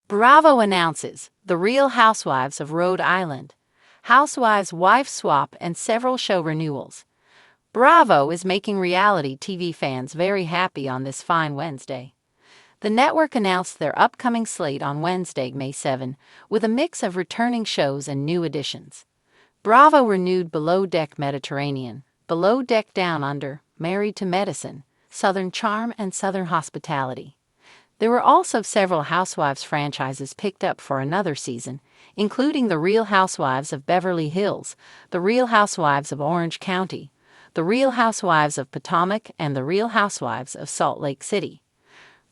Bravo announces The Real Housewives of Rhode Island. Housewives wife swap and several show renewals. Bravo is making reality TV fans very happy on this fine Wednesday. The network announced their upcoming slate on Wednesday, May 7, with a mix of returning shows and new additions. Bravo renewed Below Deck Mediterranean, Below Deck Down Under, Married to Medicine, Southern Charm, and Southern Hospitality. There were also several Housewives franchises picked up for another season, including The Real Housewives of Beverly Hills, The Real Housewives of Orange County, The Real Housewives of Potomac, and The Real Housewives of Salt Lake City.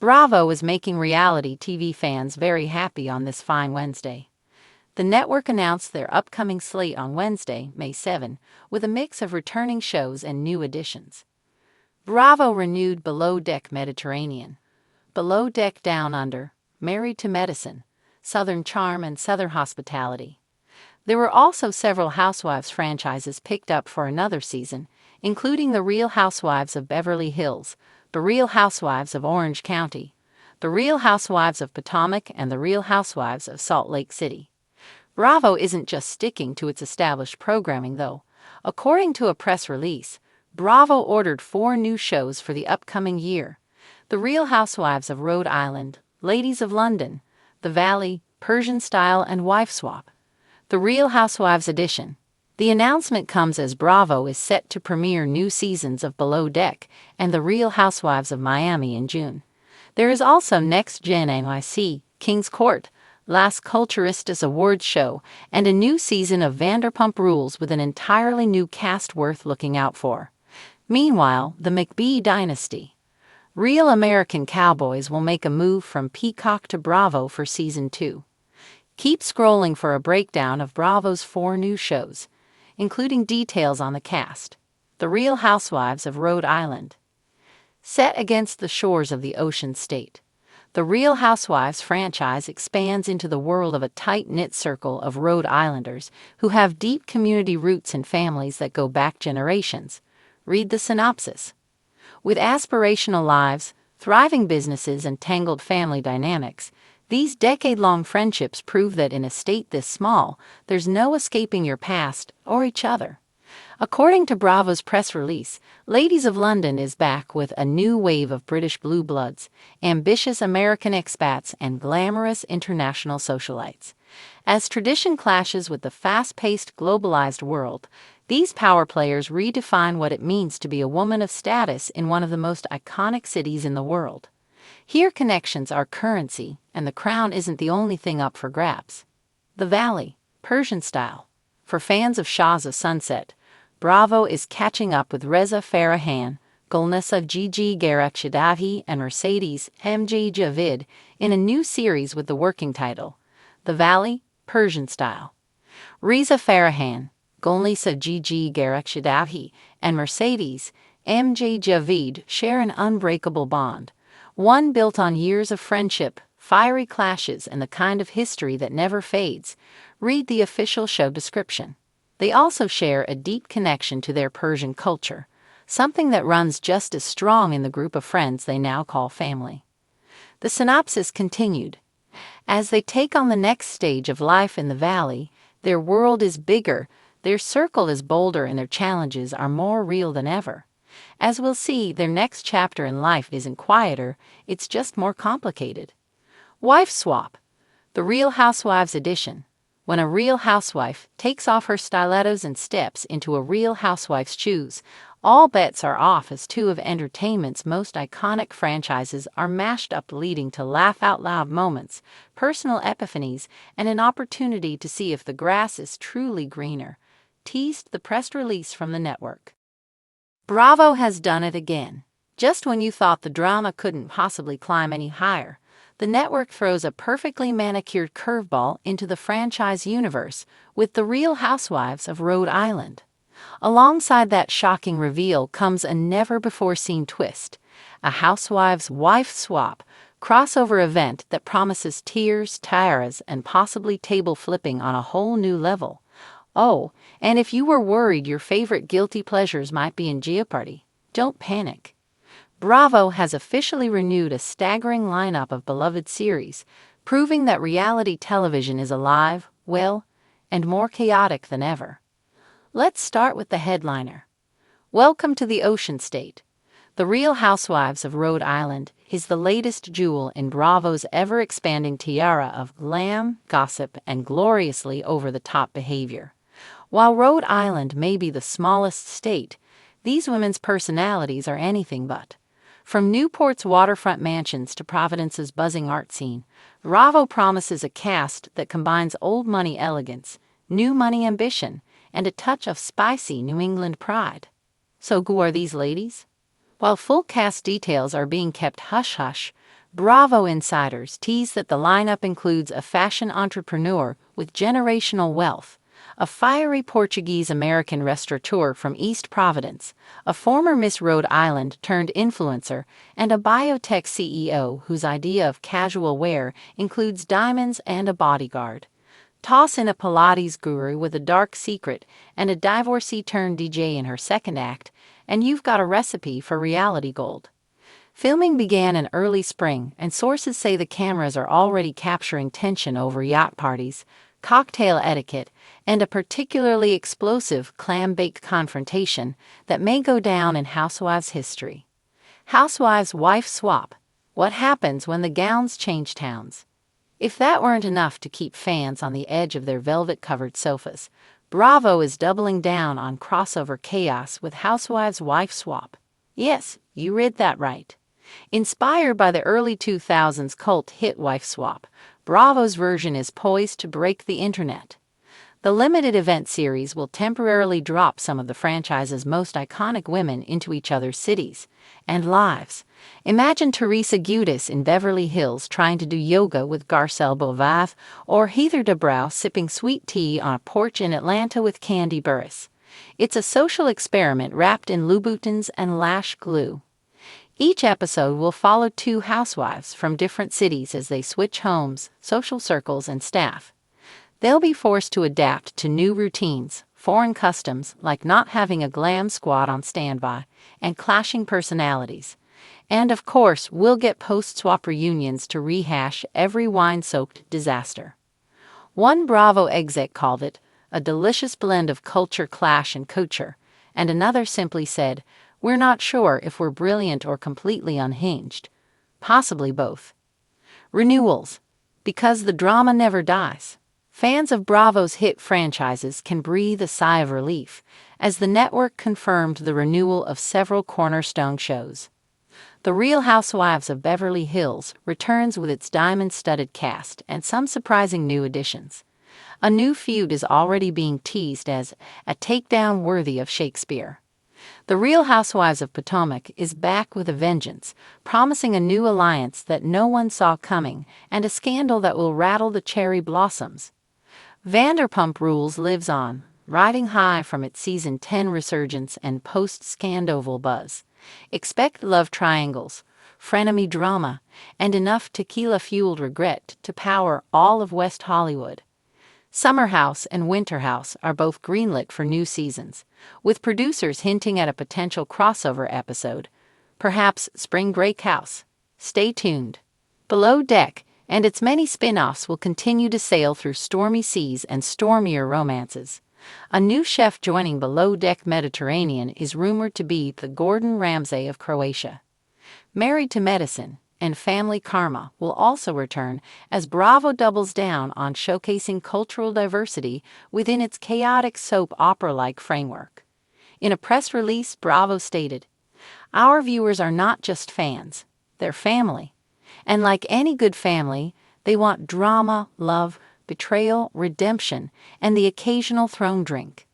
Bravo is making reality TV fans very happy on this fine Wednesday. The network announced their upcoming slate on Wednesday, May 7, with a mix of returning shows and new additions. Bravo renewed Below Deck Mediterranean, Below Deck Down Under, Married to Medicine, Southern Charm, and Southern Hospitality. There were also several Housewives franchises picked up for another season, including The Real Housewives of Beverly Hills, The Real Housewives of Orange County, The Real Housewives of Potomac, and The Real Housewives of Salt Lake City. Bravo isn't just sticking to its established programming, though. According to a press release, Bravo ordered 4 new shows for the upcoming year: The Real Housewives of Rhode Island, Ladies of London, The Valley, Persian Style, and Wife Swap. The Real Housewives Edition. The announcement comes as Bravo is set to premiere new seasons of Below Deck and The Real Housewives of Miami in June. There is also Next Gen NYC, King's Court, Las Culturistas Awards show, and a new season of Vanderpump Rules with an entirely new cast worth looking out for. Meanwhile, the McBee Dynasty. Real American Cowboys will make a move from Peacock to Bravo for Season 2. Keep scrolling for a breakdown of Bravo's 4 new shows, including details on the cast. The Real Housewives of Rhode Island. Set against the shores of the Ocean State, the Real Housewives franchise expands into the world of a tight-knit circle of Rhode Islanders who have deep community roots and families that go back generations. Read the synopsis. With aspirational lives, thriving businesses, and tangled family dynamics, these decade-long friendships prove that in a state this small, there's no escaping your past or each other. According to Bravo's press release, Ladies of London is back with a new wave of British blue bloods, ambitious American expats, and glamorous international socialites. As tradition clashes with the fast-paced, globalized world, these power players redefine what it means to be a woman of status in one of the most iconic cities in the world. Here connections are currency, and the crown isn't the only thing up for grabs. The Valley, Persian Style. For fans of Shahs of Sunset, Bravo is catching up with Reza Farahan, Gulnasa Gigi Garakshadahi, and Mercedes MJ Javid in a new series with the working title, The Valley, Persian Style. Reza Farahan, Gulnasa Gigi Garakshadahi, and Mercedes MJ Javid share an unbreakable bond, one built on years of friendship, fiery clashes, and the kind of history that never fades. Read the official show description. They also share a deep connection to their Persian culture, something that runs just as strong in the group of friends they now call family. The synopsis continued. As they take on the next stage of life in the Valley, their world is bigger, their circle is bolder, and their challenges are more real than ever. As we'll see, their next chapter in life isn't quieter, it's just more complicated. Wife Swap. The Real Housewives Edition. When a real housewife takes off her stilettos and steps into a real housewife's shoes, all bets are off as 2 of entertainment's most iconic franchises are mashed up, leading to laugh-out-loud moments, personal epiphanies, and an opportunity to see if the grass is truly greener, teased the press release from the network. Bravo has done it again. Just when you thought the drama couldn't possibly climb any higher, the network throws a perfectly manicured curveball into the franchise universe with The Real Housewives of Rhode Island. Alongside that shocking reveal comes a never-before-seen twist, a Housewives wife swap crossover event that promises tears, tiaras, and possibly table flipping on a whole new level. Oh, and if you were worried your favorite guilty pleasures might be in jeopardy, don't panic. Bravo has officially renewed a staggering lineup of beloved series, proving that reality television is alive, well, and more chaotic than ever. Let's start with the headliner. Welcome to the Ocean State. The Real Housewives of Rhode Island is the latest jewel in Bravo's ever-expanding tiara of glam, gossip, and gloriously over-the-top behavior. While Rhode Island may be the smallest state, these women's personalities are anything but. From Newport's waterfront mansions to Providence's buzzing art scene, Bravo promises a cast that combines old money elegance, new money ambition, and a touch of spicy New England pride. So who are these ladies? While full cast details are being kept hush-hush, Bravo insiders tease that the lineup includes a fashion entrepreneur with generational wealth, a fiery Portuguese-American restaurateur from East Providence, a former Miss Rhode Island turned influencer, and a biotech CEO whose idea of casual wear includes diamonds and a bodyguard. Toss in a Pilates guru with a dark secret and a divorcee-turned-DJ in her second act, and you've got a recipe for reality gold. Filming began in early spring, and sources say the cameras are already capturing tension over yacht parties, cocktail etiquette, and a particularly explosive clam-bake confrontation that may go down in Housewives history. Housewives wife swap. What happens when the gowns change towns? If that weren't enough to keep fans on the edge of their velvet-covered sofas, Bravo is doubling down on crossover chaos with Housewives wife swap. Yes, you read that right. Inspired by the early 2000s cult hit Wife Swap, Bravo's version is poised to break the internet. The limited event series will temporarily drop some of the franchise's most iconic women into each other's cities and lives. Imagine Teresa Giudice in Beverly Hills trying to do yoga with Garcelle Beauvais, or Heather Dubrow sipping sweet tea on a porch in Atlanta with Candy Burris. It's a social experiment wrapped in Louboutins and lash glue. Each episode will follow two housewives from different cities as they switch homes, social circles, and staff. They'll be forced to adapt to new routines, foreign customs like not having a glam squad on standby, and clashing personalities. And of course, we'll get post-swap reunions to rehash every wine-soaked disaster. One Bravo exec called it a delicious blend of culture clash and couture, and another simply said, "We're not sure if we're brilliant or completely unhinged." Possibly both. Renewals. Because the drama never dies. Fans of Bravo's hit franchises can breathe a sigh of relief, as the network confirmed the renewal of several cornerstone shows. The Real Housewives of Beverly Hills returns with its diamond-studded cast and some surprising new additions. A new feud is already being teased as a takedown worthy of Shakespeare. The Real Housewives of Potomac is back with a vengeance, promising a new alliance that no one saw coming and a scandal that will rattle the cherry blossoms. Vanderpump Rules lives on, riding high from its Season 10 resurgence and post-Scandoval buzz. Expect love triangles, frenemy drama, and enough tequila-fueled regret to power all of West Hollywood. Summer House and Winter House are both greenlit for new seasons, with producers hinting at a potential crossover episode, perhaps Spring Break House. Stay tuned. Below Deck and its many spin-offs will continue to sail through stormy seas and stormier romances. A new chef joining Below Deck Mediterranean is rumored to be the Gordon Ramsay of Croatia. Married to Medicine and Family Karma will also return as Bravo doubles down on showcasing cultural diversity within its chaotic soap opera-like framework. In a press release, Bravo stated, "Our viewers are not just fans, they're family. And like any good family, they want drama, love, betrayal, redemption, and the occasional thrown drink.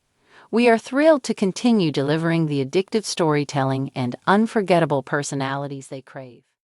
We are thrilled to continue delivering the addictive storytelling and unforgettable personalities they crave."